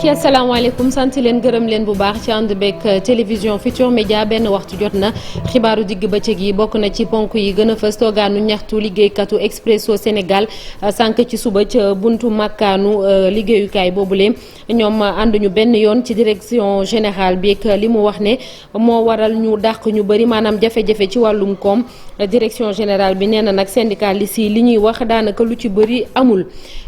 mbokki asalaamaaleykum sant leen gërëm leen bu baax ci ànd beeg télévision Futurs Médias benn waxtu jot na xibaaru digg bëccëg yi bokk na ci ponk yi gën a fës toogaanu ñaxtu liggéeykatu Expresso Sénégal sànq ci suba ca buntu makkaanu liggéeyukaay boobule ñoom ànduñu benn yoon ci direction générale bi ak li mu wax ne moo waral ñu dàq ñu bëri maanaam jafe-jafe ci wàllum koom direction générale bi nee na nag syndicaliste yi li ñuy wax daanaka lu ci bëri amul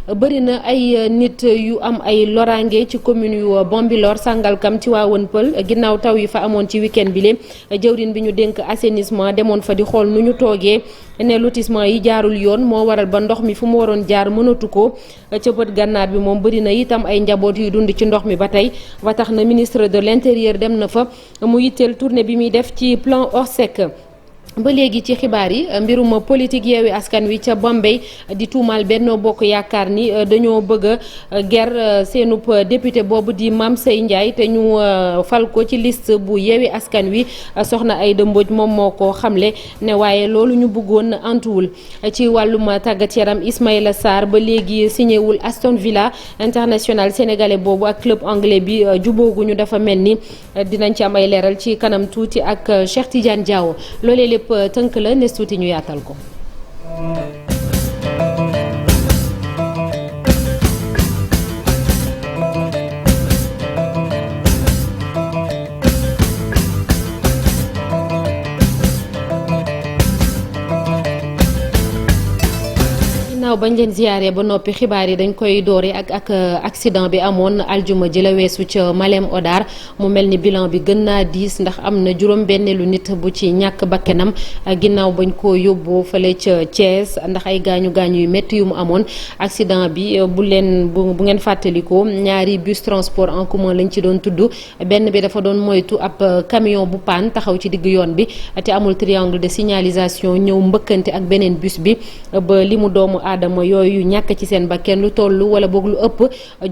bëri na ay nit yu am ay loraange ci commune yu Bambilor Sangalkam ci Tivaouane Peulh ginnaaw taw yi fa amoon ci week-end bi le jëwrin bi ñu dénk assainissement demoon fa di xool nu ñu toogee ne lotissement yi jaarul yoon moo waral ba ndox mi fu mu waroon jaar mënatu ko ca bët gànnaar bi moom bëri na itam ay njaboot yu dund ci ndox mi ba tey ba tax na ministre de l'intérieur dem na fa mu yitteel tournée bi muy def ci plan Orsec. ba léegi ci xibaar yi mbirum politique Yewwi Askan Wi ca Bambey di tuumaal Benno Bokk Yaakaar ni dañoo bëgg a ger seenub député boobu di Mame Seye Ndiaye te ñu fal ko ci liste bu Yewwi Askan Wi soxna Aïda Mbodj moom moo ko xamle ne waaye loolu ñu bëggoon antuwul ci wàllum tàggat yaram Ismaïla Sarr ba léegi signé wul Aston Villa international sénégalais boobu ak club anglais bi jubóoguñu dafa mel ni dinañ ci am ay leeral ci kanam tuuti ak Cheikh Tidiane Diawo loolee lépp tënk la nes tuuti ñu yaatal ko. naaw bañ leen ziyaare ba noppi xibaar yi dañ koy doore ak accident bi amoon aljuma ji la weesu ca Malem Hodar mu mel ni bilan bi gën naa diis ndax am na juróom-benneelu nit bu ci ñàkk bakkanam ginnaaw bañ ko yóbbu fële ca Thiès ndax ay gaañu gaañu yu métti yu mu amoon accident bi bu ngeen fàttalikoo ñaari bus transport en commun lañ ci doon tudd benn bi dafa doon moytu ab camion bu paan taxaw ci digg yoon bi te amul triangle de signalisation ñëw mbëkkante ak beneen bus bi ba li mu doomu aadama yooyu ñàkk ci seen bakken lu toll wala boog lu ëpp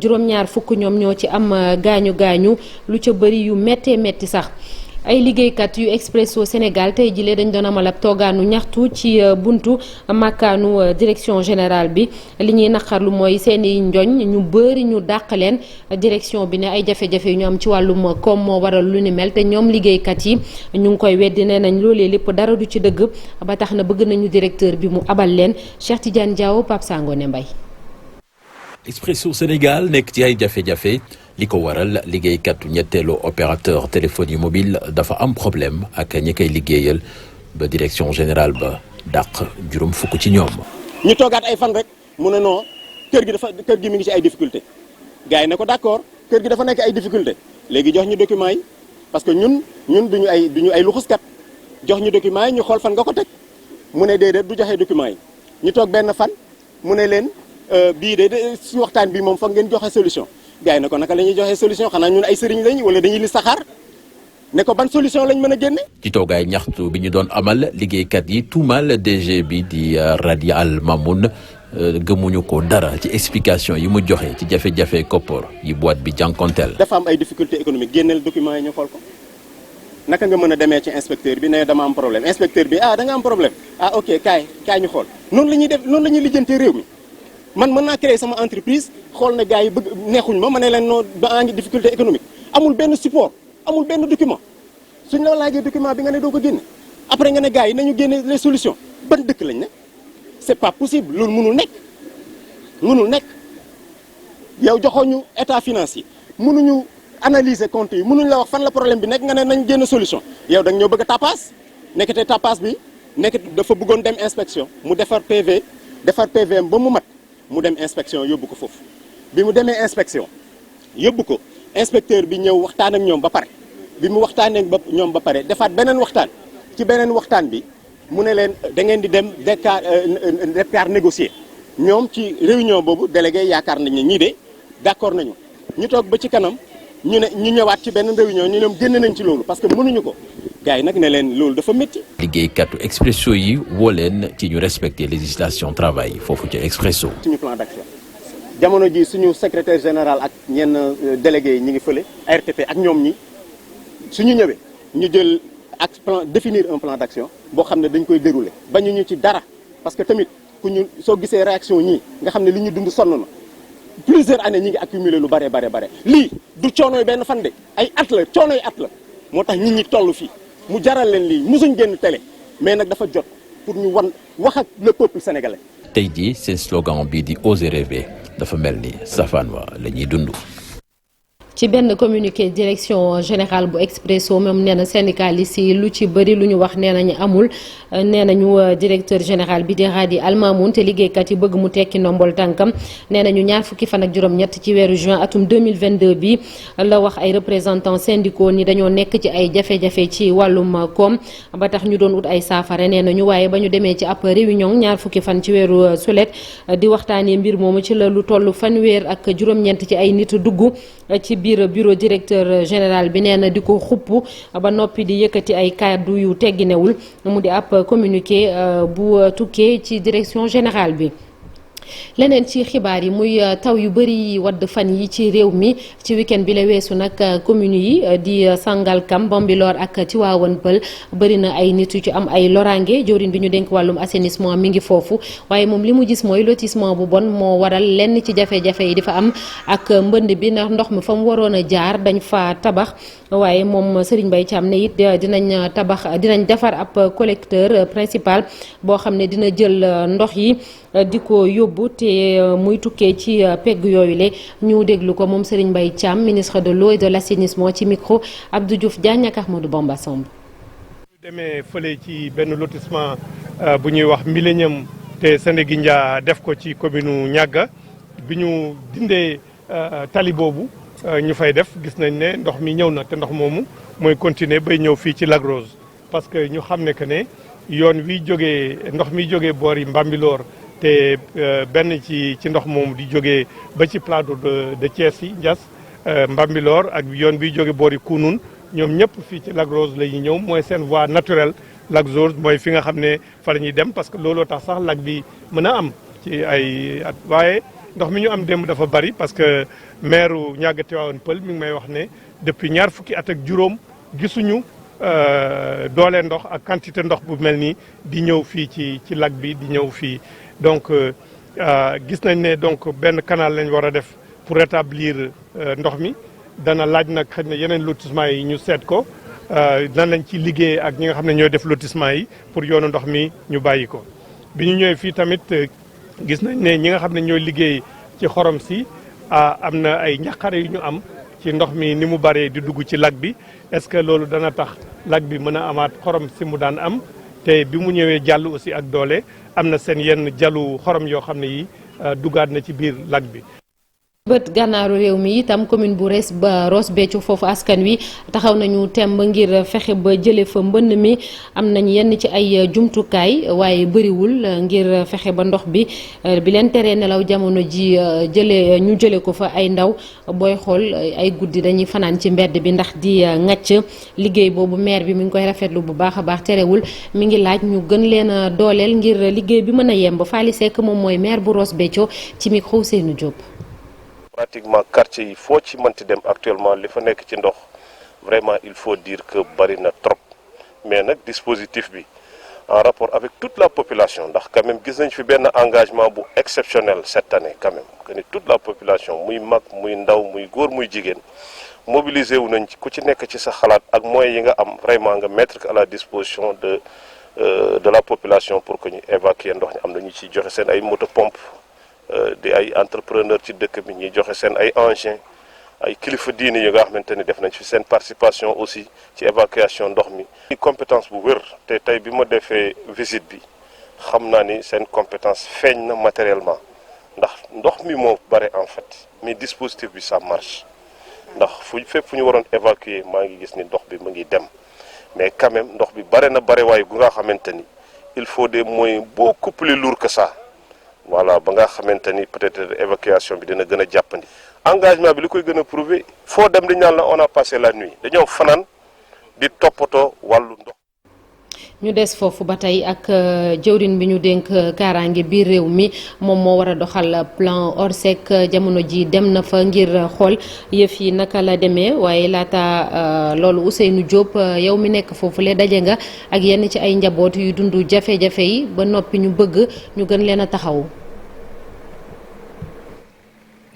juróom-ñaar fukk ñoom ñoo ci am gaañu gaañu lu ca bëri yu méttee métti sax ay liggéeykat yu Expresso Sénégal tey jile dañ doon amal ab toogaanu ñaxtu ci buntu makkaanu direction générale bi li ñuy naqarlu mooy seeni njoñ ñu bëri ñu dàq leen direction bi ne ay jafe-jafe yu ñu am ci wàllum koom moo waral lu ni mel te ñoom liggéeykat yi ñu ngi koy weddi nee nañ loolee lépp dara du ci dëgg ba tax na bëgg nañu directeur bi mu abal leen Cheikh Tidiane Diawo Pape Sangone Mbaye. Expresso Sénégal nekk ci ay jafe-jafe li ko waral liggéeykatu ñetteelu opérateur téléphonie mobile dafa am problème ak ñi koy liggéeyal ba direction générale ba dàq juróom fukk ci ñoom. ñu toogaat ay fan rek mu ne non kër gi mi ngi ci ay difficulté gars yi ne ko d'accord kër gi dafa nekk ay difficulté léegi jox ñu documents yi parce que ñun duñu ay luxuskat jox ñu documents yi ñu xool fan nga ko teg mu ne déedéet du joxe documents yi ñu toog benn fan mu ne leen bii de si waxtaan bi moom foog ngeen joxe solution. gars yi ne ko naka la ñuy joxe solution xanaa ñun ay sëriñ lañ wala dañuy li saxaar ne ko ban solution lañ mën a génne. ci toogaay ñaxtu bi ñu doon amal liggéeykat yi tuumal DG bi di Radi Al Mamoun gëmuñu ko dara ci explication yi mu joxe ci jafe-jafe koppor yi boîte bi jànkonteel. dafa am ay difficulté économique génneel documents yi ñu xool ko naka nga mën a demee ci inspecteur bi ne dama am problème inspecteur bi da nga am problème ok kaay ñu xool noonu la ñuy def noonu la ñuy lijjantee réew mi. man mën naa créer sama entreprise xool na gars yi bëgg neexuñ ma ne leen noo ba ngi difficulté économique amul benn support amul benn document suñ la laajee document bi nga ne doo ko génne après nga ne gars yi nañu génne les solutions ban dëkk lañ ne c'est pas possible loolu mënul nekk yow joxoo ñu état financier mënuñu analyser compte yi mënuñ la wax fan la problème bi nekk nga ne nañ génne solution yow da nga ñoo bëgg a tapas nekkate tapas bi nekk dafa bëggoon dem inspection mu defar PVM ba mu mat mu dem inspection yóbbu ko foofu bi mu demee inspection yóbbu ko inspecteur bi ñëw waxtaan ak ñoom ba pare bi mu waxtaanee ak ñoom ba pare defaat beneen waxtaan ci beneen waxtaan bi mu ne leen da ngeen di dem Dakar négocier ñoom ci réunion boobu délégué yaakaar nañ ne ñii de d'accord nañu ñu toog ba ci kanam ñu ñëwaat ci benn réunion ñu ñoom génn nañ ci loolu parce que mënuñu ko gars yi nag ne leen loolu dafa métti. liggéeykatu Expresso yi woo leen ci ñu respecter législation travail foofu ci Expresso. suñu plan d'action jamono ji suñu secrétaire général ak ñenn délégués yi ñu ngi fële ARTP ak ñoom ñi suñu ñëwee ñu jël ak plan définir un plan d'action boo xam ne dañ koy dérouler bañu ñu ci dara parce que tamit ku ñu soo gisee réaction ñii nga xam ne li ñu dund sonn na plusieurs années ñi ngi accumuler lu bare lii du coonooy benn fan de ay at la coonooy at la moo tax nit ñi toll fii mu jaral leen lii musuñ génn télé mais nag dafa jot pour ñu wax ak le peuple sénégalais. tey jii seen slogan bii di oser rêver dafa mel ni safaan wa la ñuy dund. ci benn communiqué direction générale bu Expresso moom nee na syndicaliste yi lu ci bëri lu ñu wax nee nañu amul nee nañu directeur général bi di Hady Al Mamoun te liggéeykat yi bëgg mu tekki ndombol tànkam nee nañu ñaar fukki fan ak juróom-ñett ci weeru juin atum 2022 bi la wax ay représentants syndicaux ni dañoo nekk ci ay jafe-jafe ci wàllum koom ba tax ñu doon ut ay saafara nee nañu waaye ba ñu demee ci ab réunion ñaar fukki fan ci weeru sulet di waxtaanee mbir moomu ci la lu toll fanweer ak juróom-ñeent ci ay nit dugg ci biir bureau directeur général bi nee na di ko xupp ba noppi di yëkkati ay kàddu yu tegginewul mu di ab communiqué bu tukkee ci direction générale bi. leneen ci xibaar yi muy taw yu bëri wadd fan yi ci réew mi ci week-end bi la weesu nag communes yi di Sangalkam Bambilor ak Tivaouane Peulh bëri na ay nit yu ci am ay loraange jawriñ bi ñu dénk wàllum assainissement mi ngi foofu waaye moom li mu gis mooy lotissement bu bon moo waral lenn ci jafe-jafe yi di fa am ak mbënd bi ndax ndox mi fa mu waroon a jaar dañ fa tabax waaye moom Serigne Mbaye Thiam ne it dinañ defar ab collecteur principal boo xam ne dina jël ndox yi di ko yóbbu te muy tukkee ci pegg yooyu le ñu déglu ko moom Serigne Mbaye Thiam ministre de l'eau et de l'assainissement ci micro Abdou Diouf Diagne ak Ahmadou Bamba Samb. ñu demee fële ci benn lotissement bu ñuy wax Millennium te Sénégindia def ko ci commune Niaga bi ñu dindee tali boobu ñu fay def gis nañ ne ndox mi ñëw na te ndox moomu mooy continuer bay ñëw fii ci Lac Rose parce que ñu xam ne que ne yoon wi jógee ndox mi jógee boor yi Mbambilor te benn ci ndox moomu di jógee ba ci plateau de Thiès yi Ndiass Mbambilor ak yoon bi jógee boor yi Kounoune ñoom ñëpp fii ci Lac Rose la ñuy ñëw mooy seen voie naturelle Lac Rose mooy fi nga xam ne fa la ñuy dem parce que looloo tax sax lac bi mën a am ci ay at waaye ndox mi ñu am démb dafa bari parce que maire Niaga Tivaouane Peulh mi ngi may wax ne depuis ñaar fukki at ak juróom gisuñu doole ndox ak quantité ndox bu mel nii di ñëw fii ci lac bi di ñëw fii donc gis nañ ne donc benn canal lañ war a def pour rétablir ndox mi dana laaj nag xëy na yeneen lotissement yi ñu seet ko nan lañ ci liggéey ak ñi nga xam ne ñooy def lotissement yi pour yoonu ndox mi ñu bàyyi ko bi ñu ñëwee fii tamit gis nañ ne ñi nga xam ne ñooy liggéey ci xorom si am na ay njaqare yu ñu am ci ndox mi ni mu bëree di dugg ci lac bi est-ce que loolu dana tax lac bi mën a amaat xorom si mu daan am te bi mu ñëwee jàll aussi ak doole am na seen yenn jàllu xorom yoo xam ne yi dugaat na ci biir lac bi. bët gànnaaru réew mi itam commune bu Ross Béthio foofu askan wi taxaw nañu temb ngir fexe ba jële fa mbënn mi am nañ yenn ci ay jumtukaay waaye bëriwul ngir fexe ba ndox bi leen teree nelaw jamono ji ñu jële ko fa ay ndaw booy xool ay guddi dañuy fanaan ci mbedd bi ndax di ŋàcc liggéey boobu maire bi mi ngi koy rafetlu bu baax a baax terewul mi ngi laaj ñu gën leen a dooleel ngir liggéey bi mën a yemb Faly Seck moom mooy maire bu Ross Béthio ci micro Seynou Diop. pratiquement quartier yi foo ci mënti dem actuellement li fa nekk ci ndox vraiment il faut dire que bari na trop mais nag dispositif bi en rapport avec toute la population ndax quand même gis nañ fi benn engagement bu exceptionnel cette année quand même que ni toute la population muy mag muy ndaw muy góor muy jigéen mobilisé wu nañ ku ci nekk ci sa xalaat ak moyens yi nga am vraiment nga mettre à la disposition de la population pour que ñu évacuer ndox ñi am na ñu ciy joxe seen ay moto pompe di ay entrepreneur ci dëkk bi ñuy joxe seen ay engins ay kilifa diine yi nga xamante ni def nañ fi seen participation aussi ci évacuation ndox mi. compétence bu wér te tey bi ma defee visite bi xam naa ni seen compétence feeñ na matériellement ndax ndox mi moo bare en fait mais dispositif bi ça marche ndax fépp fu ñu waroon évacuer maa ngi gis ni ndox bi mu ngi dem mais quand même ndox bi bare na bare waaye gu nga xamante ni il faut des moyens beaucoup plus lourds que ça. voilà ba nga xamante ni peut-être évacuation bi dina gën a jàppandi engagement bi li koy gën a prouver foo dem di ñaan la on a passé la nuit dañoo fanaan di toppatoo wàllu ndox. ñu des foofu ba tey ak jëwrin bi ñu dénk kaaraange biir réew mi moom moo war a doxal plan Orsec jamono ji dem na fa ngir xool yëf yi naka la demee waaye laata loolu Ousseynou Diop yow mi nekk foofu le daje nga ak yenn ci ay njaboot yu dund jafe-jafe yi ba noppi ñu bëgg ñu gën leen a taxaw.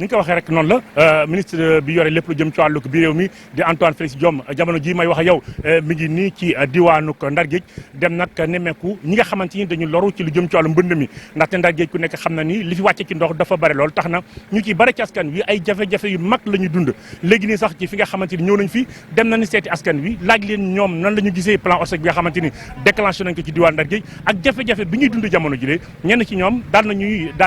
ni nga ko waxee rek noonu la ministre bi yore lépp lu jëm ci wàllu bi réew mi di Antoine Félix Diome jamono ji may wax ak yow mi ngi nii ci diwaanu Ndar Géej dem nag nemmeeku ñi nga xamante ni dañu loru ci lu jëm ci wàllu mbënd mi ndaxte Ndar Géej ku nekk xam na ni li fi wàcce ci ndox dafa bare lool tax na ñu ciy bare ci askan wi ay jafe-jafe yu mag la ñu dund léegi nii sax ci fi nga xamante ni ñëw nañ fi dem nañu seeti askan wi laaj leen ñoom nan la ñu gisee plan ORSEC bi nga xamante ni déclenché nañ ko ci diwaan Ndar Géej ak jafe-jafe bi ñuy dund jamono ji lee ñenn ci ñoom daal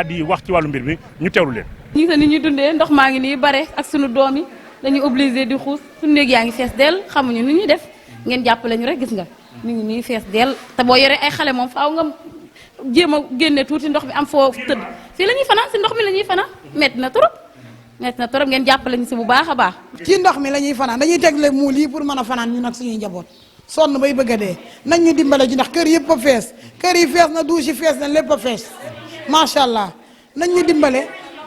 di wax ci wàllu mbir mi ñu teewlu leen. ñi nga ni ñuy dundee ndox maa ngi nii bare ak sunu doom yi dañuy obligé di xuus suñu néeg yaa ngi fees dell xamuñu ni ñuy def ngeen jàppale ñu rek gis nga mi ngi nii fees dell te boo yoree ay xale moom faaw nga jéem a génne tuuti ndox bi am foo tëdd fii la ñuy fanaan si ndox mi la ñuy fanaan metti na trop ngeen jàppale ñu si bu baax a baax. ci ndox mi la ñuy fanaan dañuy tegle muul yi pour mën a fanaan ñu nag suñuy njaboot sonn bay bëgg a dee nañ ñu dimbale ji ndax kër yëpp a fees kër yi fees na douche yi fees na lépp a fees macha allah nañ ñu dimbale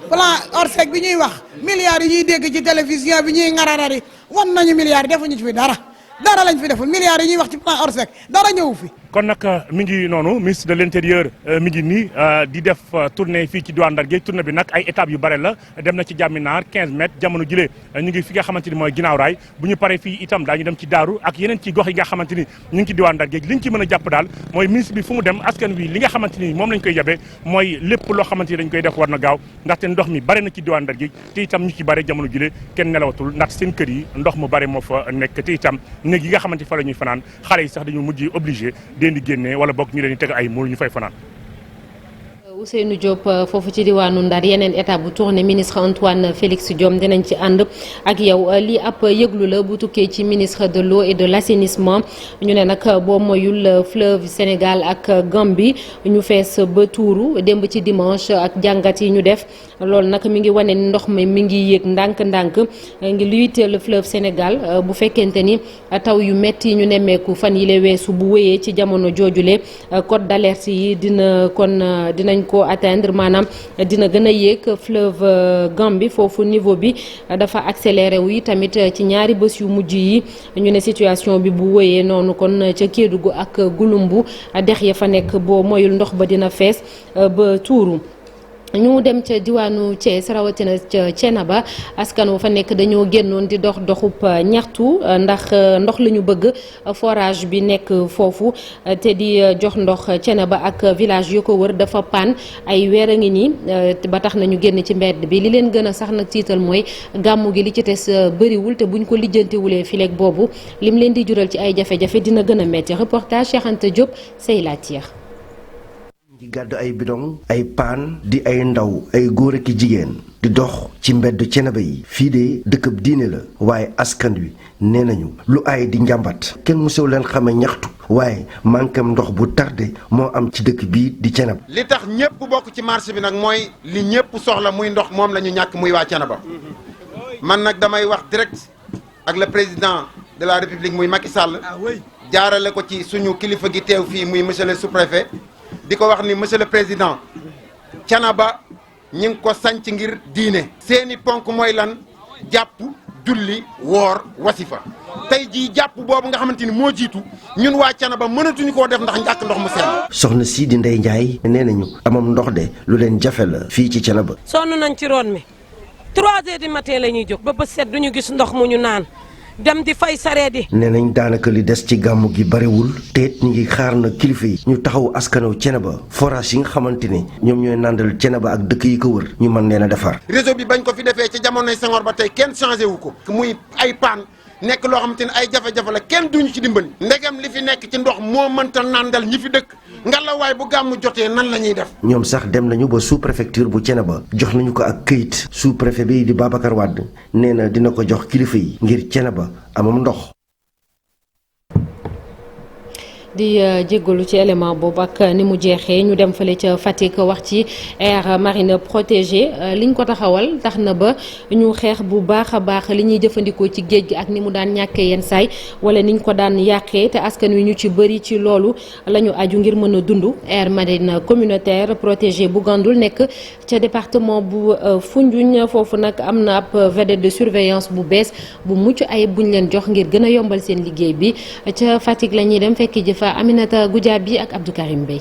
plan ORSEC bi ñuy wax milliards yi ñuy dégg ci télévision bi ñuy ŋararari wan nañu milliards defuñu ci fi dara lañ fi deful milliards yi ñuy wax ci plan ORSEC dara ñëwu fi. kon nag mi ngi noonu ministre de l'intérieur mi ngi nii di def tournée fii ci diwaan Ndar Géej tournée bi nag ay étapes yu bare la dem na ci Jàmminaar 15 mètres jamono jile ñu ngi fi nga xamante ni mooy ginnaaw raay bu ñu paree fii itam daañu dem ci Daaru ak yeneen ci gox yi nga xamante ni ñu ngi ci diwaan Ndar Géej li ñu ci mën a jàpp daal mooy ministre bi fu mu dem askan wi li nga xamante ni moom lañ koy yabee mooy lépp loo xamante ni dañ koy def war na gaaw ndaxte ndox mi bare na ci diwaan Ndar Géej te itam ñu ci bare jamono jile kenn nelawatul ndax seen kër yi ndox mu bare moo fa nekk te itam néeg yi nga xamante fa la ñuy fanaan xale yi sax dañu mujj obligé den di génne wala bokk ñu leen di teg ay muur ñu fay fanaan. Ousseynou Diop foofu ci diwaanu Ndar yeneen étape bu tournée ministre Antoine Félix Diome dinañ ci ànd ak yow lii ab yëglu la bu tukkee ci ministre de l'eau et de l'assainissement ñu ne nag boo moyul fleuve Sénégal ak Gambie ñu fees ba tuuru démb ci dimanche ak jàngat yi ñu def loolu nag mi ngi wane ndox mi ngi yéeg ndànk-ndànk ngi luy le fleuve Sénégal bu fekkente ni taw yu metti ñu nemmeeku fan yi la weesu bu wéyee ci jamono joojule code d'alerte yi dinañ ko atteindre maanaam dina gën a yéeg fleuve Gambie foofu niveau bi dafa accéléré wu tamit ci ñaari bés yu mujj yi ñu ne situation bi bu wéyee noonu kon ca Kédougou ak Gouloumbou dex ya fa nekk boo moyul ndox ba dina fees ba tuuru. ñu dem ca diwaanu Thiès rawatina ca Thiénaba askan wa fa nekk dañoo génnoon di doxub ñaxtu ndax ndox la ñu bëgg forage bi nekk foofu te di jox ndox Thiénaba ak village yu ko wër dafa paan ay weer a ngi nii ba tax nañu génn ci mbedd bi li leen gën a sax nag tiital mooy gàmmu gi li ci des bëriwul te buñ ko lijjantiwulee fileeg boobu lim leen di jural ci ay jafe-jafe dina gën a metti reportage Cheikh Anta Diop say laatiir di gàddu ay bidon ay paan di ay ndaw ay góor ak jigéen di dox ci mbedd Thiénaba yi fii de dëkkab diine la waaye askan wi nee nañu lu ay di njàmbat kenn musew leen xame ñaxtu waaye manquem ndox bu tardé moo am ci dëkk bii di Thiénaba. li tax ñëpp bokk ci marché bi nag mooy li ñëpp soxla muy ndox moom la ñu ñàkk muy waa Thiénaba man nag damay wax direct ak le président de la république muy Macky Sall jaarale ko ci suñu kilifa gi teew fii muy monsieur le sous-préfet di ko wax ni monsieur le président Thiénaba ñi ngi ko sanc ngir diine seeni ponk mooy lan jàpp julli woor wasifa tey jii jàpp boobu nga xamante ni moo jiitu ñun waa Thiénaba mënatuñu koo def ndax njàkk ndox mu sell. soxna si di Ndeye Ndiaye nee nañu amam ndox de lu leen jafe la fii ci Thiénaba. sonn nañ ci roon mi 3 heures du matin la ñuy jóg ba bët set duñu gis ndox mu ñu naan dem di fay sareet yi. nee nañ daanaka li des ci gàmmu gi bariwul te it ñu ngi xaar na kilifa yi ñu taxaw askanaw Thiénaba forage yi nga xamante ne ñoom ñooy nàndal Thiénaba ak dëkk yi ko wër ñu mën leen a defar. réseau bi bañ ko fi defee ci jamonoy Senghor ba tey kenn changé wu ko muy ay paan nekk loo xamante ne ay jafe-jafe la kenn duñu ci dimbali ndegam li fi nekk ci ndox moo mënta nàndal ñi fi dëkk ngalawaay bu gàmmu jotee nan la ñuy def. ñoom sax dem nañu ba sous préfecture bu Thiénaba jox nañu ko ak këyit sous préfet bi di Babacar Wade nee na dina ko jox kilifa yi ngir Thiénaba amam ndox. di jéggalu ci élément boobu ak ni mu jeexee ñu dem fële ca Fatick wax ci aire marine protégée liñ ko taxawal tax na ba ñu xeex bu baax a baax li ñuy jëfandikoo ci géej gi ak ni mu daan ñàkkee yenn saay wala niñ ko daan yàqee te askan wi ñu ci bëri ci loolu la ñu aju ngir mën a dund aire marine communautaire protégée bu Gandoul nekk ca département bu Foundiougne foofu nag am na ab vedette de surveillance bu bees bu mucc ayib buñ leen jox ngir gën a yombal seen liggéey bi ca Fatick la ñuy dem fekk jëfa Aminata Goudiaby ak Abdou Karim Bey.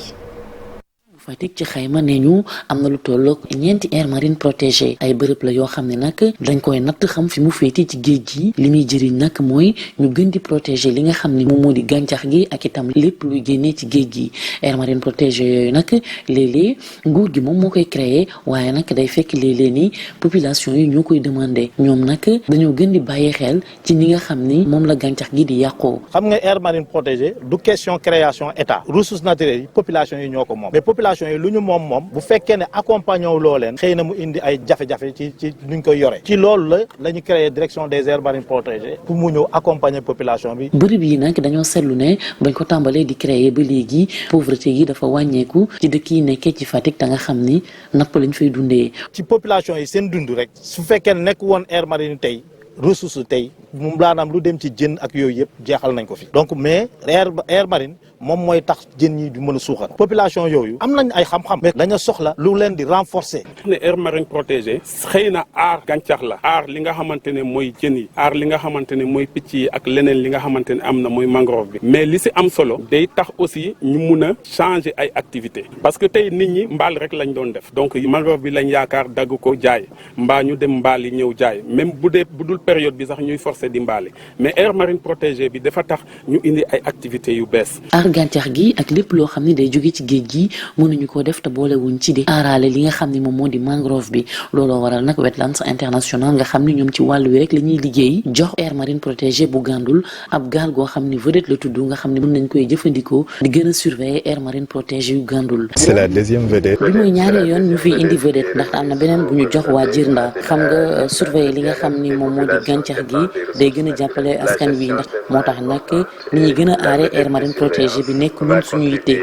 Fatick ci xayma ne ñu am na lu tolloog ñeenti aire marine protégée ay bërëb la yoo xam ne nag dañ koy natt xam fi mu féete ci géej gi li muy jëriñ nag mooy ñu gën di protéger li nga xam ne moom moo di gàncax gi ak itam lépp luy génnee ci géej gi aire marine protégée yooyu nag léeg-léeg nguur gi moom moo koy créer waaye nag day fekk léeg-léeg ni population yi ñoo koy demander ñoom nag dañoo gën di bàyyi xel ci ni nga xam ni moom la gàncax gi di yàqoo. xam nga aire marine protégée du question création état ressources naturelles yi population yi ñoo ko moom mais population yi lu ñu moom bu fekkee ne accompagné wu loo leen xëy na mu indi ay jafe-jafe ci nuñ koy yore ci loolu la ñu créé direction des aires marines protégées pour mu ñëw accompagner population bi. bërëb yi nag dañoo seetlu ne bañ ko tàmbalee di créer ba léegi pauvreté yi dafa wàññeeku ci dëkk yi nekkee ci Fatick te nga xam ni napp lañ fay dundee. ci population yi seen dund rek su fekkee ne nekk woon aire marine tey ressource tey moom laanaam lu dem ci jën ak yooyu yëpp jeexal nañ ko fi donc mais aire marine moom mooy tax jën yi di mën a suuxal population yooyu am nañ ay xam-xam mais dañu soxla lu leen di renforcer. ne aire marine protégée xëy na aar gàncax la aar li nga xamante ne mooy jën yi aar li nga xamante ne mooy picc yi ak leneen li nga xamante ne am na mooy mangrove bi mais li si am solo day tax aussi ñu mun a changer ay activités parce que tey nit ñi mbaal rek lañ doon def donc mangrove bi lañ yaakaar dagg ko jaay mbaa ñu dem mbaal yi ñëw jaay même bu dul période bi sax ñuy forcer di mbaale mais aire marine protégée bi dafa tax ñu indi ay activités yu bees. gàncax gi ak lépp loo xam ne day jóge ci géej gi mënuñu ko def te boolewuñ ci di aaraale li nga xam ne moom moo di mangrove bi looloo waral nag Wetlands International nga xam ne ñoom ci wàllu wi rek la ñuy liggéey jox aire marine protégée bu Gàndul ab gaal goo xam ne vedette la tudd nga xam ne mën nañ koy jëfandikoo di gën a surveiller aire marine protégée yu Gàndul. C'est la deuxième vedette. bi mooy ñaareel yoon ñu fiy indi vedette ndaxte am na beneen bu ñu jox waa Jirnda xam nga surveiller li nga xam ni moom moo di gàncax gi day gën a jàppale askan wi ndax moo tax nag ni ñuy gën a aare aire marine protégée bi nekk ñun suñu yitte.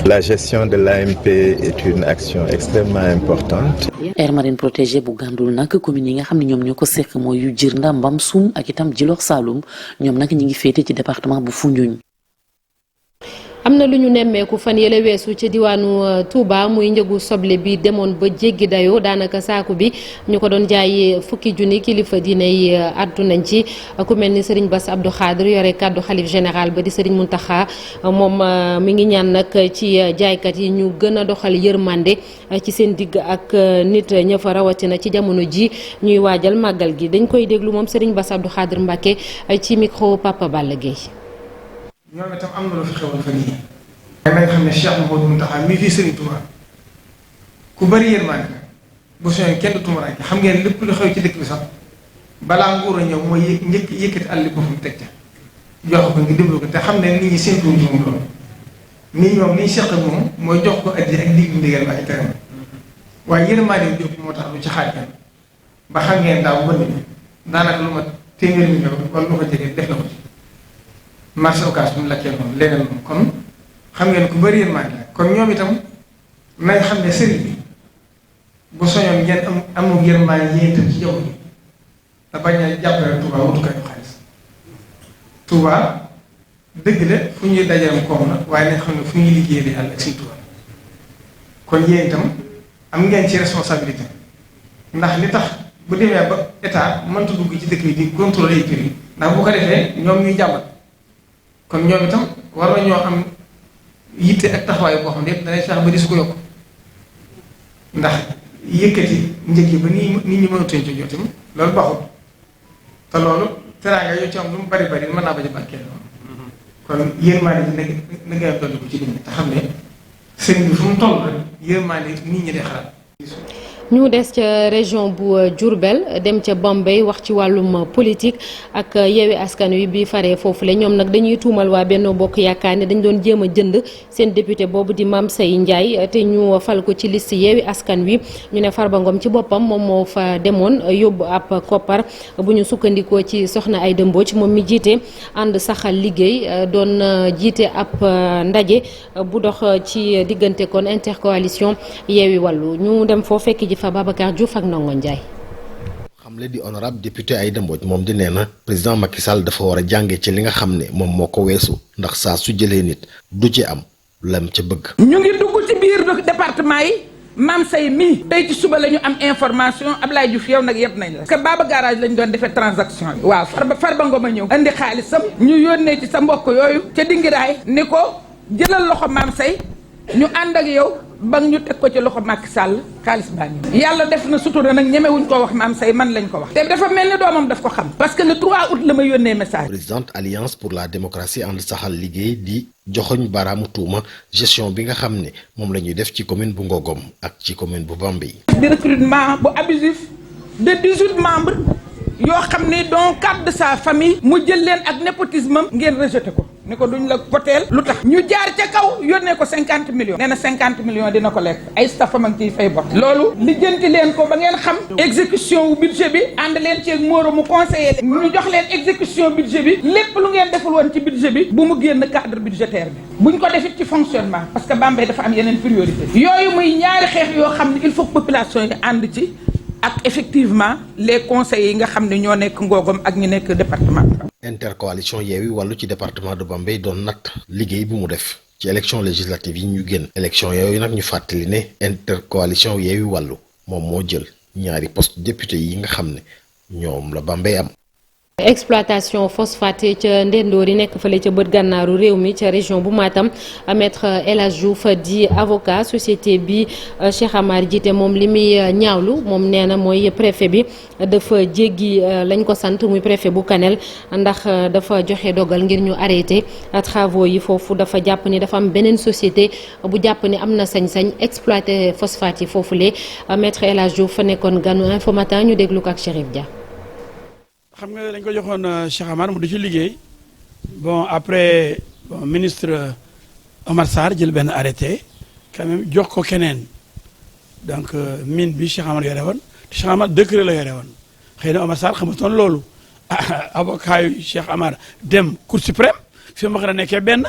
La gestion de l'AMP est une action extrêmement importante. aire marine protégée bu Gàndul nag commune yi nga xam ne ñoom ñoo ko sekk mooy yu Jirnda Mbamsoum ak itam Djilor Saloum ñoom nag ñi ngi féete ci département bu Foundiougne. am na lu ñu nemmeeku fan yële weesu ca diwaanu Touba muy njëgu soble bi demoon ba jéggi dayoo daanaka saaku bi ñu ko doon jaay fukki junni kilifa diine yi addu nañ ci ku mel ni Serigne Bass Abdou Khadre yore kàddu xalif général ba di Serigne Mountakha moom mi ngi ñaan nag ci jaaykat yi ñu gën a doxal yërmande ci seen digg ak nit ña fa rawatina ci jamono ji ñuy waajal màggal gi dañ koy déglu moom Serigne Bass Abdou Khadre Mbacké ci micro Papa Balla Gueye. ñoom itam am na lu fi xewal fan yii. waaye na nga xam ne Cheikh Mouhamadou Mountakha mii fii Serigne Touba ku bari yërmande la bu soñoon kenn du tumuraanke xam ngeen lépp lu xew ci dëkk bi sax balaa nguur a ñëw mooy yëkkati àll bi boppam teg ca jox ko ngi déglu ko te xam ne nit ñi seen tuuti moom loolu. nit ñoom li ñu seq ak moom mooy jox ko addi ak diggu ndigal ba ay teram waaye yërmande bi jóg moo tax lu ci xaaj ba xam ngeen daaw bënn bi daanaka lu ma téeméeri million wala lu ko jege def na ko ci. marché occas bi mu lakkee noonu leneen moom kon xam ngeen ku bëri yërmande la kon ñoom itam nañ xam ne sëriñ bi bu soñoon ngeen amul yërmande yéen itam ci jaww ji da bañ a jàppale Touba wutukaayu xaalis Touba dëgg la fu ñuy dajaram koom la waaye nañ xam ne fu ñuy liggéeyee di Yàlla ak Sëriñ Touba kon yéen itam am ngeen ci responsabilité ndax li tax bu demee ba état mënta dugg ci dëkk yi di contrôler kër yi ndax bu ko defee ñoom ñuy jàmbat kon ñoom itam war nañoo am yitte ak taxawaay boo xam ne danay fex ba di su ko yokk ndax yëkkati njëg yi ba nit ñi mënatuñ ci jotim loolu baaxul te loolu teraanga yoo ci am lu mu bari bari mën naa bañ a barkeel kon yërmaande ji na nga dolli ko ci nit ñi te xam ne sëñ bi fu mu toll rek yërmaande nit ñi di xalaat. ñu des ca région bu Diourbel dem ca Bambey wax ci wàllum politique ak Yewwi Askan Wi bi faree foofu la ñoom nag dañuy tuumal waa Benno Bokk Yaakaar ne dañ doon jéem a jënd seen député boobu di Mame Saye Ndiaye te ñu fal ko ci liste Yewwi Askan Wi ñu ne Farba Ngom ci boppam moom moo fa demoon yóbbu ab koppar bu ñu sukkandikoo ci Soxna Aïda Mbodj moom mi jiite ànd saxal liggéey doon jiite ab ndaje bu dox ci diggante kon intercoalition Yewwi Wallu ñu dem foo fekk ji fa Babacar Diouf ak Ndongo Ndiaye. xamle di honorable député Aïda Mbodj moom di nee na président Macky Sall dafa war a jànge ci li nga xam ne moom moo ko weesu ndax saa su jëlee nit du ci am lam ca bëgg. ñu ngi dugg ci biir département yi Mame Saye mii tey ci suba la ñu am information Ablaye Diouf yow nag yëpp nañ la. parce que Baba Garage lañ doon defee transaction yi. waaw Farba Ngom a ñëw. andi xaalisam ñu yónnee ci sa mbokk yooyu ca dingiraay ni ko jëlal loxo Mame Saye ñu ànd ak yow ba ñu teg ko ci loxo Macky Sall xaalis baa ngi yàlla def na sutura nag ñemewuñ ko wax maam say man lañ ko wax te dafa mel ni doomam daf ko xam parce que le 3 août la ma yónnee message. présidente alliance pour la démocratie ànd saxal liggéey di joxoñ baraamu tuuma gestion bi nga xam ne moom la ñuy def ci commune bu Ngogom ak ci commune bu Bambey. di recrutement bu abusif de 18 membres yoo xam ne dont 4 de sa famille mu jël leen ak népotisme ngeen rejeté ko ni ko duñ la poteel lu tax ñu jaar ca kaw yónnee ko 50 millions nee na 50 millions dina ko lekk ay staffam ak ciy fay bor loolu lijjanti leen ko ba ngeen xam exécution wu budget bi ànd leen ci ak Moro mu conseiller leen ñu jox leen exécution budget bi lépp lu ngeen deful woon ci budget bi bu mu génn cadre budgétaire bi buñ ko defit ci fonctionnement parce que Bambey dafa am yeneen priorité yooyu muy ñaari xeex yoo xam ne il faut que population yi ànd ci ak effectivement les conseils yi nga xam ne ñoo nekk Ngogom ak ñu nekk département. intercoalition Yewwi Wallu ci département de Bambey doon natt liggéey bu mu def ci élection législative yi ñu génn. élection yooyu nag ñu fàttali ne intercoalition Yewwi Wallu moom moo jël ñaari poste député yi nga xam ne ñoom la Bambey am. exploitation phosphate ca Ndendoor yi nekk fële ca bët gànnaaru réew mi ca région bu Matam maître El Hadj Diouf di avocat société bi Cheikh Amar jiite moom li muy ñaawlu moom nee na mooy préfet bi dafa jéggi lañ ko sant muy préfet bu Kanel ndax dafa joxe dogal ngir ñu arrêté travaux yi foofu dafa jàpp ni dafa am beneen société bu jàpp ni am na sañ-sañ exploité phosphate yi foofule maître El Hadj Diouf fa nekkoon ganu Infos Matin ñu déglu ko ak Chérif Dia. xam nga dañ ko joxoon Cheikh Amar mu di ci liggéey bon après ministre Omar Sarr jël benn arrêté quand même jox ko keneen donc mine bi Cheikh Amar yore woon te Cheikh Amar décret la yore woon xëy na Omar Sarr xamutoon loolu avocat yu Cheikh Amar dem Cour suprême fi ma xam ne nekkee benn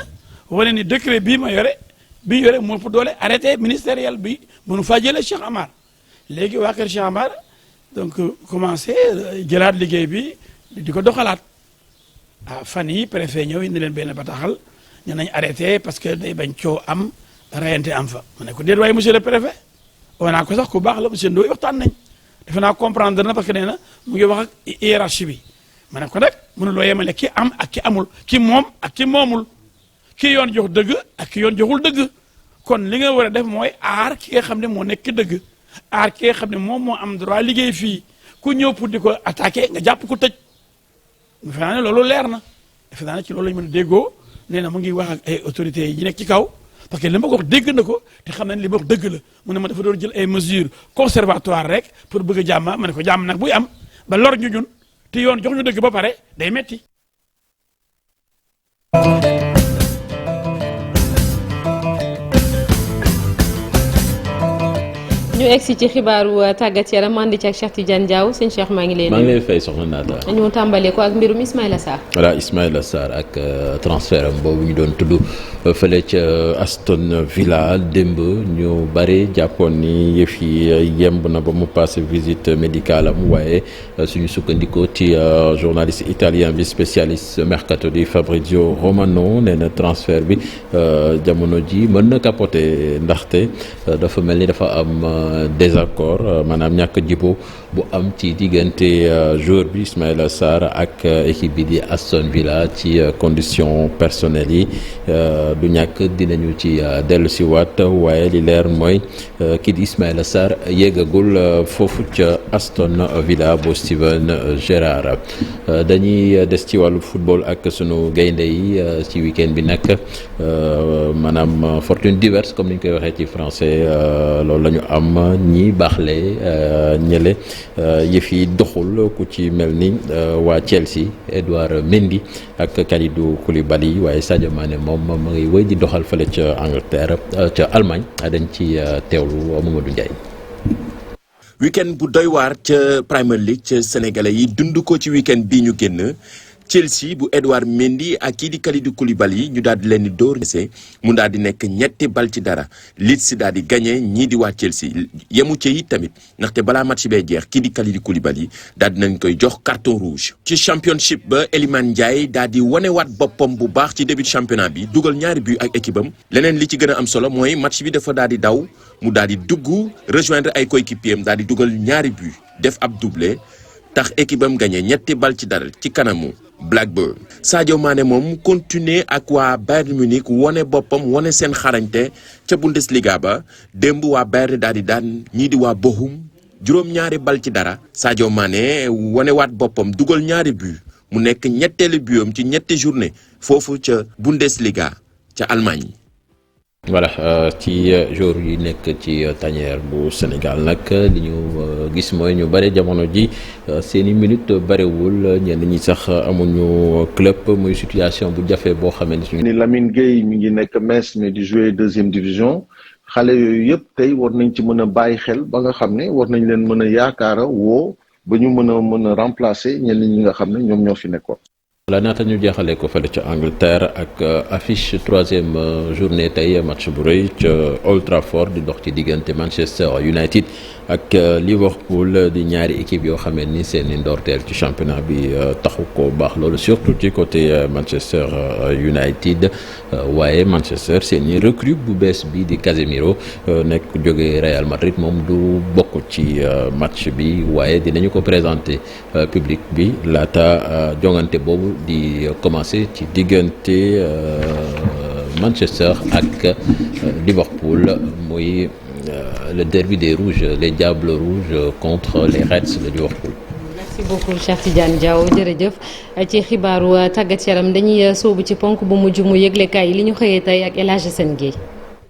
wane ni décret bii ma yore bi yore moo ëpp doole arrêté ministériel bi mënu faa jëlee Cheikh Amar léegi waa kër Cheikh Amar donc commencé jëlaat liggéey bi di ko doxalaat fan yi préfet ñëw indi leen benn bataaxal ñu nañ arrêté parce que day bañ coow am rayante am fa ma ne ko déet waaye monsieur le préfet oo naa ko sax ku baax la monsieur Ndoye waxtaan nañ defe naa comprendre na parce que nee na mu ngi wax ak hiérarchie bi ma ne ko nag mënuloo yemale ki am ak ki amul ki moom ak ki moomul ki yoon jox dëgg ak ki yoon joxul dëgg kon li nga war a def mooy aar ki nga xam ne moo nekk dëgg aar ki nga xam ne moom moo am droit liggéey fii ku ñëw pour di ko attaqué nga jàpp ko tëj defe naa ne loolu leer na defe naa ne ci loolu lañu mën a déggoo nee na mu ngi wax ak ay autorités yi nekk ci kaw parce que li ma ko wax dégg na ko te xam na ne li ma wax dëgg la mu ne ma dafa doon jël ay mesures conservatoires rek pour bëgg a jàmm ma ne ko jàmm nag buy am ba lor ñu ñun te yoon jox ñu dëgg ba pare day metti ñu egsi ci xibaaru tàggat yaram andi ci ak Cheikh Tidiane Diaw sëñ Cheikh maa ngi lay fay soxna Naata. ñu tàmbalee ko ak mbirum Ismaïla Sarr. voilà Ismaïla Sarr ak transfert am boobu ñu doon tudd fële ca Aston Villa démb ñu bare jàppoon ni yëf yi yemb na ba mu passé visite médicale am waaye suñu sukkandikoo ci journaliste italien bi spécialiste mercato di Fabrizio Romano nee na transfert bi jamono ji mën na capoter ndaxte dafa mel ni dafa am désaccord maanaam ñàkk jibbo bu am ci diggante joueur bi Ismaïla Sarr ak équipe bi di Aston Villa ci conditions personnelles yi du ñàkk dinañu ci dellu si waat waaye li leer mooy kii di Ismaïla Sarr yéegagul foofu ca Aston Villa bu Steven Gerrard dañuy des ci wàllu football ak sunu gaynde yi ci week-end bi nag maanaam fortune diverse comme ni ñu koy waxee ci français loolu la ñu am ñi baaxle ñële yëf yi doxul ku ci mel ni waa Chelsea Edouard Mendy ak Kalidou Koulibaly waaye Sadio Mané moom ma ngi wéy di doxal fële ca Angleterre ca Allemagne dañ ci teewlu Mamadou Ndiaye. week-end bu doy waar ca Premier League ca sénégalais yi dund ko ci week-end bii ñu génn Chelsea bu Edouard Mendy ak kii di Kalidou Koulibaly ñu daal di leen di dóor mu daal di nekk ñetti bal ci dara Leeds daal di gagné ñii di waa Chelsea yemu ci it tamit ndaxte balaa match bee jeex kii di Kalidou Koulibaly daal di nañ koy jox carton rouge. ci championship ba Iliman Ndiaye daal di wanewaat boppam bu baax ci début championnat bi dugal ñaari but ak équipe am leneen li ci gën a am solo mooy match bi dafa daal di daw mu daal di dugg rejoindre ay coéquipiers am daal di dugal ñaari but def ab doublé. tax équipe am gagné 3-0 ci kanamu Blackburn. Sadio Mané moom continuer ak waa Bayern Munich wone boppam wone seen xarañte ca Bundesliga ba démb waa Bayern daal di daan ñii di waa Bochum 2-0. Sadio Mané wonewaat boppam dugal 2 but mu nekk ñetteelu butam ci ñetti journée foofu ca Bundesliga ca Allemagne. voilà ci jour yi nekk ci tanière bu Sénégal nag li ñu gis mooy ñu bare jamono ji seeni minute barewul ñenn ñi sax amuñu club muy situation bu jafe boo xamee ni Lamine Gueye mi ngi nekk Metz mais di jouer 2e division xale yooyu yëpp tey war nañ ci mën a bàyyi xel ba nga xam ne war nañ leen mën a yaakaara woo ba ñu mën a remplacer ñenn ñi nga xam ne ñoom ñoo fi nekkoon. voilà naata ñu jeexalee ko fële ca Angleterre ak affiche 3e journée tey match bu rëy ca Old Trafford di dox ci diggante Manchester United ak Liverpool di ñaari équipe yoo xamee ni seeni ndorteel ci championnat bi taxu ko baax loolu surtout ci côté Manchester United waaye Manchester seeni recrue bu bees bi di Casemiro nekk jóge Real Madrid moom du bokk ci match bi waaye dinañu ko présenter public bi laata jongante boobu di commencer ci diggante Manchester ak Liverpool muy le derby des rouges les diables rouges contre les Reds de Liverpool. merci beaucoup Cheikh Tidiane Diaw jërëjëf ci xibaaru tàggat yaram dañuy sóobu ci ponk bu mujj mu yëglekaay yi li ñu xëyee tey ak El Hadj Sène Guèye.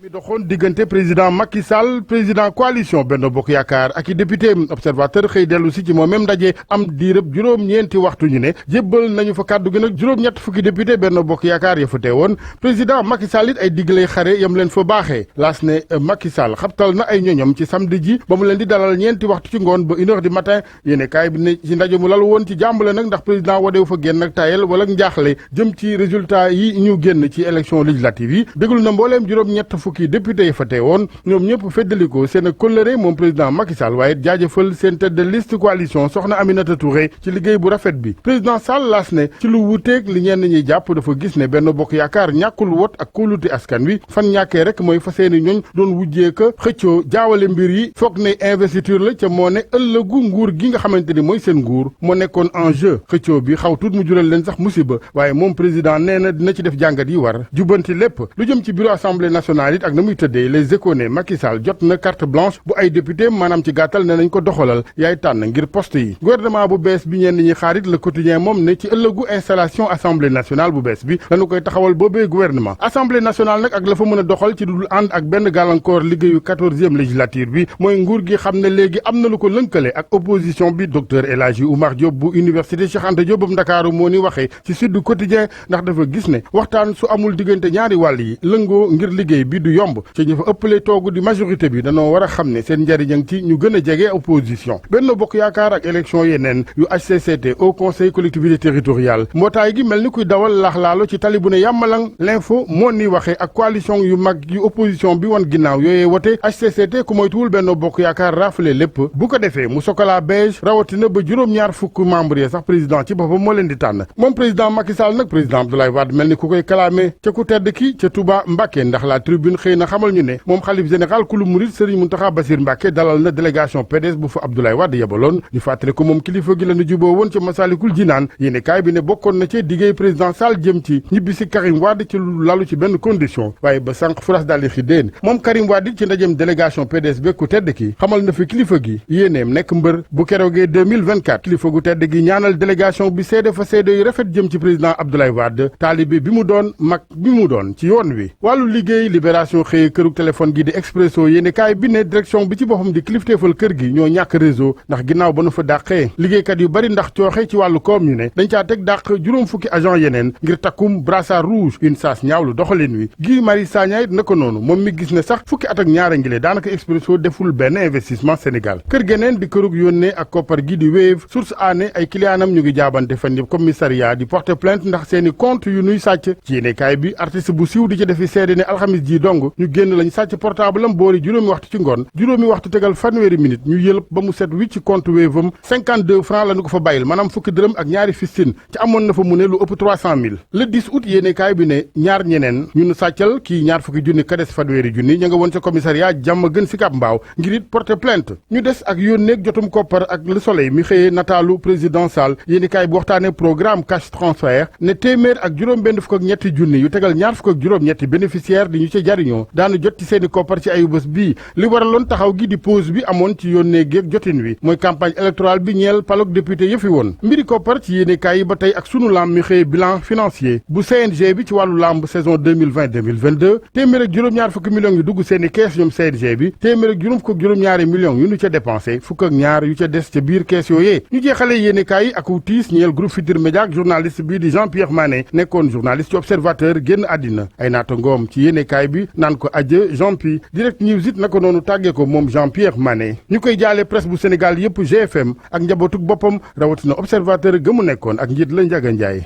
mi doxoon diggante président Macky Sall président coalition Benno Bokk Yaakaar ak i député observateur xëy dellu si ci moom même ndaje am diirëb juróom-ñeenti waxtu ñu ne jébbal nañu fa kàddu gi nag juróom-ñett fukki député Benno Bokk Yaakaar ya fa teewoon président Macky Sall it ay diglay xare yam leen fa baaxee laas ne Macky Sall xabtal na ay ñoñom ci samedi ji ba mu leen di dalal ñeenti waxtu ci ngoon ba 1h du matin yéene kaay bi ne ci ndaje mu lal woon ci jàmbale nag ndax président wadeew fa génn ak tayel wala njaaxle jëm ci résultat yi ñu génn ci élection législative yi déglu na mbooleem juróom-ñett fukki député yi fa teewoon ñoom ñëpp feddaliko seen kóllëre moom président Macky Sall waaye jaajëfal seen tête de liste coalition soxna Aminata Touré ci liggéey bu rafet bi président Sall laas ne ci lu wuuteeg li ñenn ñi jàpp dafa gis ne Benno Bokk Yaakaar ñàkkul wot ak kóolute askan wi fan ñàkkee rek mooy fa seeni ñoñ doon wujjeeka xëccoo jaawale mbir yi foog ne investiture la ca moo ne ëllëgu nguur gi nga xamante ni mooy seen nguur moo nekkoon enjeu xëccoo bi xaw tuut mu jural leen sax musiba waaye moom président nee na dina ci def jàngat yi war jubbanti lépp lu jëm ci bureau assemblée nationale it ak na muy tëddee les Échos ne Macky Sall jot na carte blanche bu ay député maanaam ci gàttal ne nañ ko doxalal yaay tànn ngir poste yi gouvernement bu bees bi ñenn ñi xaarit le quotidien moom ne ci ëllëgu installation assemblée nationale bu bees bi lañu koy taxawal boobee gouvernement assemblée nationale nag ak la fa mën a doxal ci dul ànd ak benn gàllankoor liggéeyu 14e législature bi mooy nguur gi xam ne léegi am na lu ko lënkale ak opposition bi docteur El Hadji Oumar Diop bu université Cheikh Anta Diop bu Ndakaaru moo ni waxee ci Sud Quotidien ndax dafa gis ne waxtaan su amul diggante ñaari wàll yi lëngoo ngir liggéey bi du yomb ci ñu fa ëppale toogu di majorité bi danoo war a xam ne seen njariñ ci ñu gën a jege opposition Benno Bokk Yaakaar ak élection yeneen yu HCCT au conseil collectivité territoriale mbootaay gi mel ni kuy dawal laax-laalo ci tali bu ne yàmmalang l'info moo ni waxee ak coalition yu mag yu opposition bi wan ginnaaw yooyee wote HCCT ku moytuwul Benno Bokk Yaakaar rafale lépp bu ko defee mu sokola beige rawatina ba juróom-ñaar fukk membre yi sax président ci boppam moo leen di tànn moom président Macky Sall nag président Abdoulaye Wade mel ni ku koy kalaame ca ku tedd ki ca Touba Mbacké ndax la tribune xëy na xamal ñu ne moom xalif général kulu murid Serigne Mountakha Bassir Mbacké dalal na délégation PDS bu fa Abdoulaye Wade yebaloon ñu fàttali ko moom kilifa gi la ñu juboo woon ca Masalikul Jinaan yéene kaay bi ne bokkoon na ci diggéey président Sall jëm ci ñibbi si Karim Wade ci lu lalu ci benn condition waaye ba sànq furas daal di xiddeen moom Karim Wade ci ndajem délégation PDS be ku tedd ki xamal na fi kilifa gi yéeneem nekk mbër bu keroogee 2024 kilifa gu tedd gi ñaanal délégation bi seede fa seede yu rafet jëm ci président Abdoulaye Wade taalibe bi mu doon mag bi mu doon ci yoon wi wàllu liggéey libération xëye kërug téléphone gi di Expresso yéene kaay bi ne direction bi ci boppam di kilifteefal kër gi ñoo ñàkk réseau ndax ginnaaw ba nu fa dàqee liggéeykat yu bari ndax cooxe ci wàllu koom ñu ne dañ caa teg dàq juróom fukki agent yeneen ngir takkum brassard rouge une saas ñaawlu doxalin wi Guy Marius Sagna it na ko noonu moom mi gis ne sax fukki at ak ñaara ngile daanaka Expresso deful benn investissement Sénégal kër geneen di kërug yónnee ak koppar gi di Wave source aané ay clientam ñu ngi jaabante fan yëpp commissariat di porter plainte ndax seeni compte yu nuy sàcc ci yéene kaay bi artiste bu siiw di ci defi seede ne alxamis ji dong dong ñu génn lañ sàcc portable am boori juróomi waxtu ci ngoon juróomi waxtu tegal fanweeri minute ñu yëlëb ba mu set wi ci compte Wave am 52 francs la ñu ko fa bàyyil maanaam fukki dërëm ak ñaari fistine ci amoon na fa mu ne lu ëpp 300 000 le 10 août yéene kaay bi ne ñaar ñeneen ñu nu sàccal kii ñaar fukki junni ka des fanweeri junni ña nga woon ca commissariat jàmm gën si Cap Mbaaw ngir it porter plainte ñu des ak yónneeg jotum koppar ak Le Soleil mi xëyee nataalu président Sall yéene kaay bi waxtaane programme cash transfert ne téeméer ak juróom benn fukk ak ñetti junni yu tegal ñaar fukk ak juróom ñetti bénéficiaire di ñu ca jariñoo daanu jot ci seeni koppar ci ayu bés bii li waraloon taxaw gi di pause bi amoon ci yónnee géeg jotin wi mooy campagne électorale bi ñeel palok député yëfi woon mbiri koppar ci yéene kaay yi ba tey ak sunu lamb mi xëyee bilan financier bu CNG bi ci wàllu lamb saison 2020-2022 téeméer ak juróom-ñaar fukki millions yu dugg seeni kees ñoom CNG bi téeméer ak juróom fukk ak juróom-ñaari millions yu ñu ca dépensé fukk ak ñaar yu ca des ca biir kees yooyee ñu jeexale yéene kaay yi ak tiis ñeel groupe Futurs Médias ak journaliste bi di Jean-Pierre Mané nekkoon journaliste ci observateur génn àddina ay naata ngoom ci yéene kaay bi naan ko adieu Jean-Pierre Direct News it naka noonu tàggee ko moom Jean-Pierre Mané ñu koy jaale presse bu Sénégal yépp GFM ak njabootuk boppam rawatina observateur gëmu nekkoon ak njiit la Njaga Njaay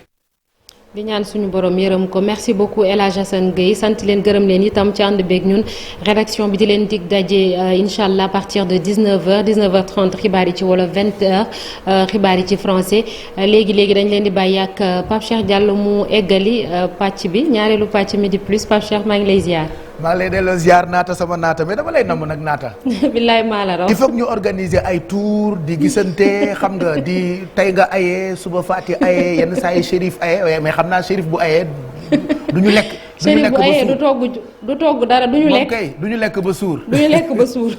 di ñaan suñu borom yërëm ko merci beaucoup El Hadj Assane Gueye sant leen gërëm leen itam ci ànd beeg ñun rédaction bi di leen dig daje incha allah à partir de 19h 19h30 xibaar yi ci wolof 20h xibaar yi ci français léegi dañ leen di bàyyi ak Pape Cheikh Diallo mu eggali pàcc bi ñaareelu pàcc Midi Plus Pape Cheikh maa ngi lay ziar. maa ngi lay delloo ziar naata sama naata mais dama lay namm nag naata. billaay maa la raw. il faut que ñu organiser ay tour di gisante xam nga di tey nga aye suba Fati aye yenn saa yi Chérif aye mais xam naa Chérif bu aye du ñu lekk. Chérif bu aye du togg dara du ñu lekk moom kay du ñu lekk ba suur. du ñu lekk ba suur.